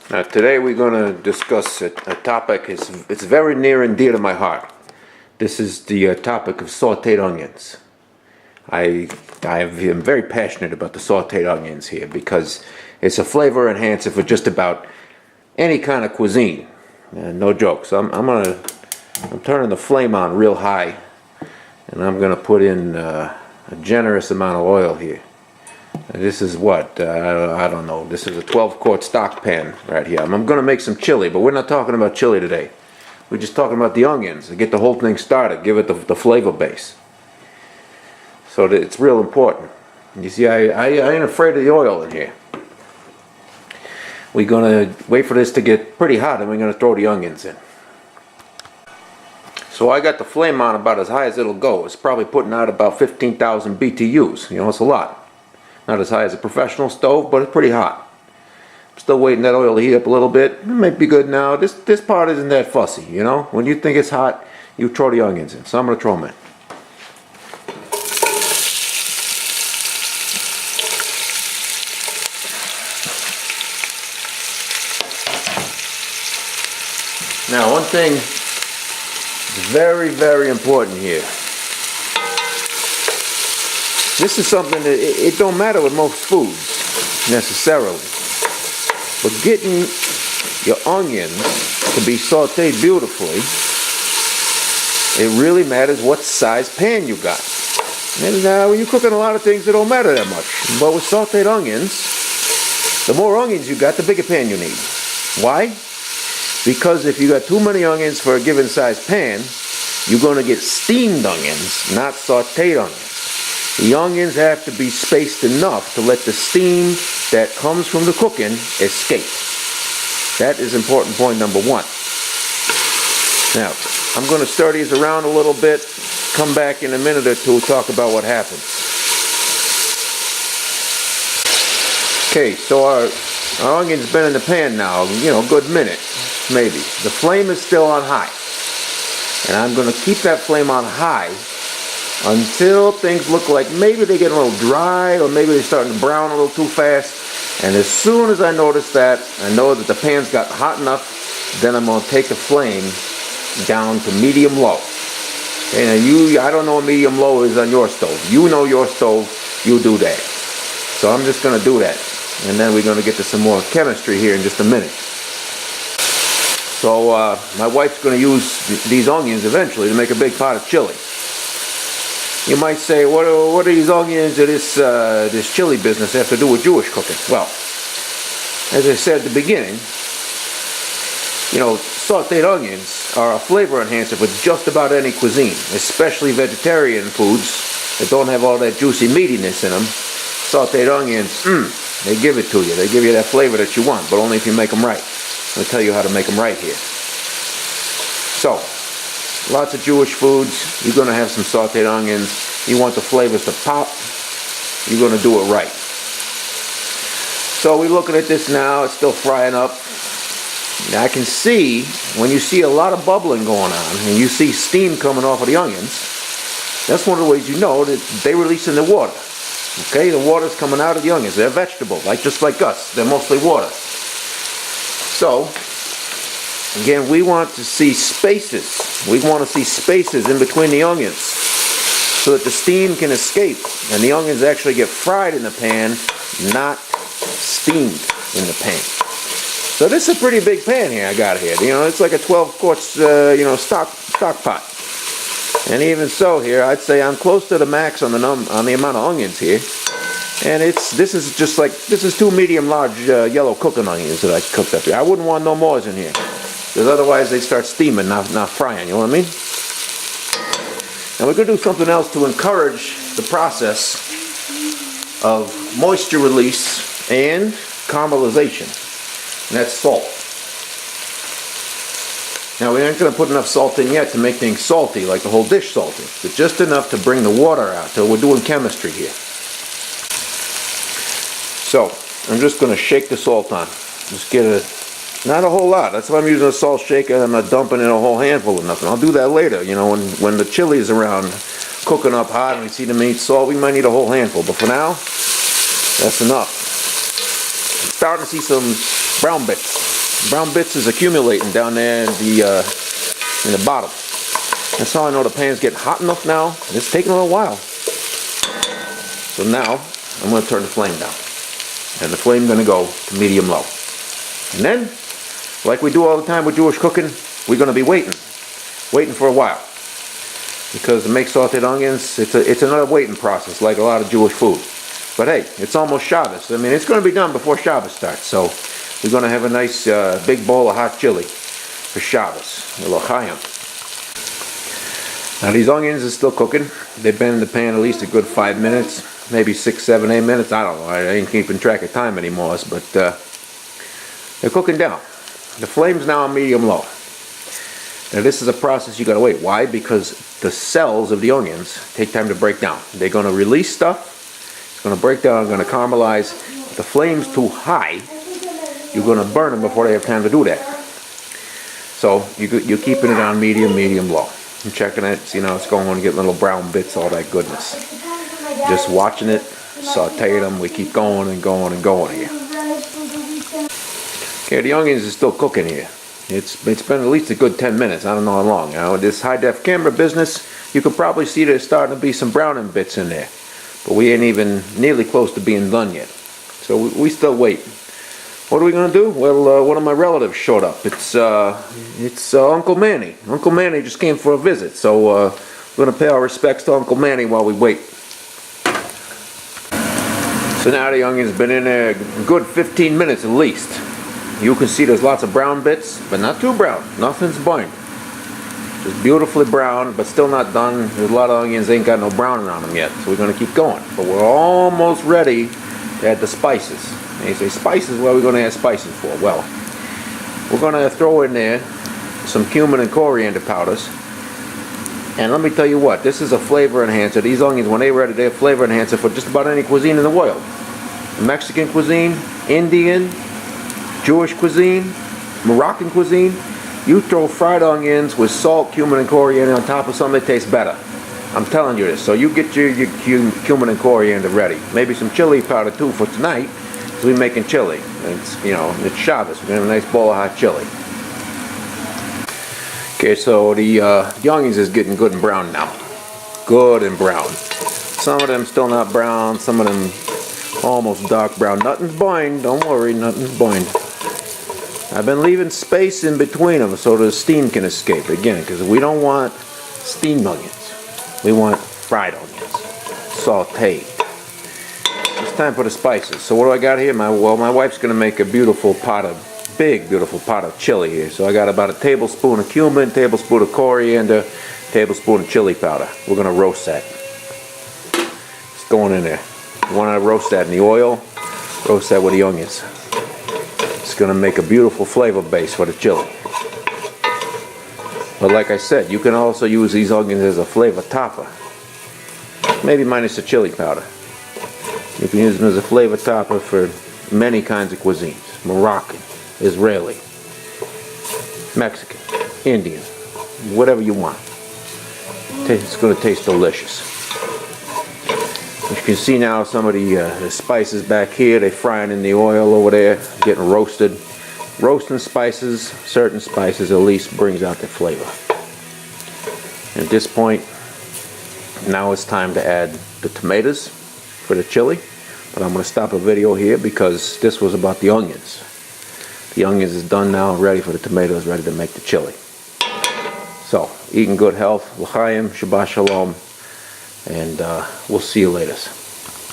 Today we're going to discuss a topic. It's very near and dear to my heart. This is the topic of sauteed onions. I am very passionate about the sauteed onions here because it's a flavor enhancer for just about any kind of cuisine. No jokes. I'm turning the flame on real high, and I'm gonna put in a generous amount of oil here. This is what, I don't know, this is a 12-quart stock pan right here. I'm going to make some chili, but we're not talking about chili today. We're just talking about the onions to get the whole thing started, give it the flavor base. So that it's real important. You see, I ain't afraid of the oil in here. We're going to wait for this to get pretty hot, and we're going to throw the onions in. So I got the flame on about as high as it'll go. It's probably putting out about 15,000 BTUs. You know, it's a lot. Not as high as a professional stove, but it's pretty hot. I'm still waiting that oil to heat up a little bit. It might be good now. This part isn't that fussy, you know. When you think it's hot, you throw the onions in. So I'm going to throw them in. Now, one thing is very, very important here. This is something that it don't matter with most foods necessarily, but getting your onions to be sauteed beautifully, it really matters what size pan you got. And when you're cooking a lot of things, it don't matter that much. But with sauteed onions, the more onions you got, the bigger pan you need. Why? Because if you got too many onions for a given size pan, you're going to get steamed onions, not sauteed onions. The onions have to be spaced enough to let the steam that comes from the cooking escape. That is important point number one. Now, I'm going to stir these around a little bit, come back in a minute or two, talk about what happens. Okay, so our onion's been in the pan now, you know, a good minute, maybe. The flame is still on high. And I'm going to keep that flame on high until things look like maybe they get a little dry, or maybe they're starting to brown a little too fast. And as soon as I notice that, I know that the pan's got hot enough, then I'm going to take the flame down to medium-low. Okay, now I don't know what medium-low is on your stove. You know your stove, you do that. So I'm just going to do that. And then we're going to get to some more chemistry here in just a minute. So my wife's going to use these onions eventually to make a big pot of chili. You might say, what are these onions or this chili business have to do with Jewish cooking? Well, as I said at the beginning, you know, sauteed onions are a flavor enhancer for just about any cuisine, especially vegetarian foods that don't have all that juicy meatiness in them. Sauteed onions, they give it to you. They give you that flavor that you want, but only if you make them right. I'll tell you how to make them right here. So, lots of Jewish foods, you're going to have some sauteed onions. You want the flavors to pop, you're going to do it right. So we're looking at this now, it's still frying up. Now I can see, when you see a lot of bubbling going on, and you see steam coming off of the onions, that's one of the ways you know that they're releasing the water. Okay, the water's coming out of the onions. They're vegetable, just like us. They're mostly water. So, again, we want to see spaces. We want to see spaces in between the onions so that the steam can escape and the onions actually get fried in the pan, not steamed in the pan. So this is a pretty big pan here I got here. You know, it's like a 12-quart, stock pot. And even so here, I'd say I'm close to the max on the amount of onions here. And this is two medium-large yellow cooking onions that I cooked up here. I wouldn't want no more in here, because otherwise they start steaming, not frying, you know what I mean? Now we're going to do something else to encourage the process of moisture release and caramelization, and that's salt. Now we aren't going to put enough salt in yet to make things salty, like the whole dish salty, but just enough to bring the water out, so we're doing chemistry here. So, I'm just going to shake the salt on. Just get not a whole lot. That's why I'm using a salt shaker. I'm not dumping in a whole handful of nothing. I'll do that later, you know, when the chili is around cooking up hot and we see the meat salt, we might need a whole handful. But for now, that's enough. I'm starting to see brown bits. Brown bits is accumulating down there in the bottom. That's how I know the pan's getting hot enough now. It's taking a little while. So now I'm going to turn the flame down. And the flame's going to go to medium low. And then, like we do all the time with Jewish cooking, we're going to be waiting for a while. Because to make sauteed onions, it's another waiting process, like a lot of Jewish food. But hey, it's almost Shabbos. I mean, it's going to be done before Shabbos starts. So we're going to have a nice big bowl of hot chili for Shabbos, a l'chaim. Now these onions are still cooking. They've been in the pan at least a good 5 minutes, maybe 6, 7, 8 minutes. I don't know. I ain't keeping track of time anymore. But they're cooking down. The flame's now on medium low. Now this is a process you gotta wait. Why? Because the cells of the onions take time to break down. They're gonna release stuff. It's gonna break down. Gonna caramelize. If the flame's too high, you're gonna burn them before they have time to do that. So you're keeping it on medium low. I'm checking it, see how it's going, get little brown bits, all that goodness. Just watching it, sauteing them. We keep going and going and going here. Okay, the onions are still cooking here. It's been at least a good 10 minutes. I don't know how long. Now, this high-def camera business, you can probably see there's starting to be some browning bits in there. But we ain't even nearly close to being done yet. So we still wait. What are we going to do? Well, one of my relatives showed up. It's Uncle Manny. Uncle Manny just came for a visit. So we're going to pay our respects to Uncle Manny while we wait. So now the onion's been in there a good 15 minutes at least. You can see there's lots of brown bits, but not too brown. Nothing's burned. Just beautifully brown, but still not done. There's a lot of onions ain't got no browning on them yet, so we're going to keep going. But we're almost ready to add the spices. And you say, spices? What are we going to add spices for? Well, we're going to throw in there some cumin and coriander powders. And let me tell you what, this is a flavor enhancer. These onions, when they're ready, they're a flavor enhancer for just about any cuisine in the world. Mexican cuisine, Indian, Jewish cuisine, Moroccan cuisine. You throw fried onions with salt, cumin, and coriander on top of something that tastes better. I'm telling you this. So you get your cumin and coriander ready. Maybe some chili powder too for tonight. So we're making chili. And it's Shabbos. We're gonna have a nice bowl of hot chili. Okay, so the onions is getting good and brown now. Good and brown. Some of them still not brown. Some of them almost dark brown. Nothing's boiled. Don't worry, nothing's boiled. I've been leaving space in between them so the steam can escape again, because we don't want steamed onions. We want fried onions, sauteed. It's time for the spices. So what do I got here? My wife's going to make a big beautiful pot of chili here. So I got about a tablespoon of cumin, tablespoon of coriander, tablespoon of chili powder. We're going to roast that. It's going in there. You want to roast that in the oil, roast that with the onions. It's going to make a beautiful flavor base for the chili. But like I said, you can also use these onions as a flavor topper. Maybe minus the chili powder. You can use them as a flavor topper for many kinds of cuisines. Moroccan, Israeli, Mexican, Indian, whatever you want. It's going to taste delicious. You can see now some of the spices back here, they're frying in the oil over there, getting roasted. Roasting spices, certain spices at least brings out the flavor. At this point, now it's time to add the tomatoes for the chili. But I'm going to stop the video here because this was about the onions. The onions is done now, ready for the tomatoes, ready to make the chili. So, eat in good health, l'chaim, Shabbat Shalom. And we'll see you later.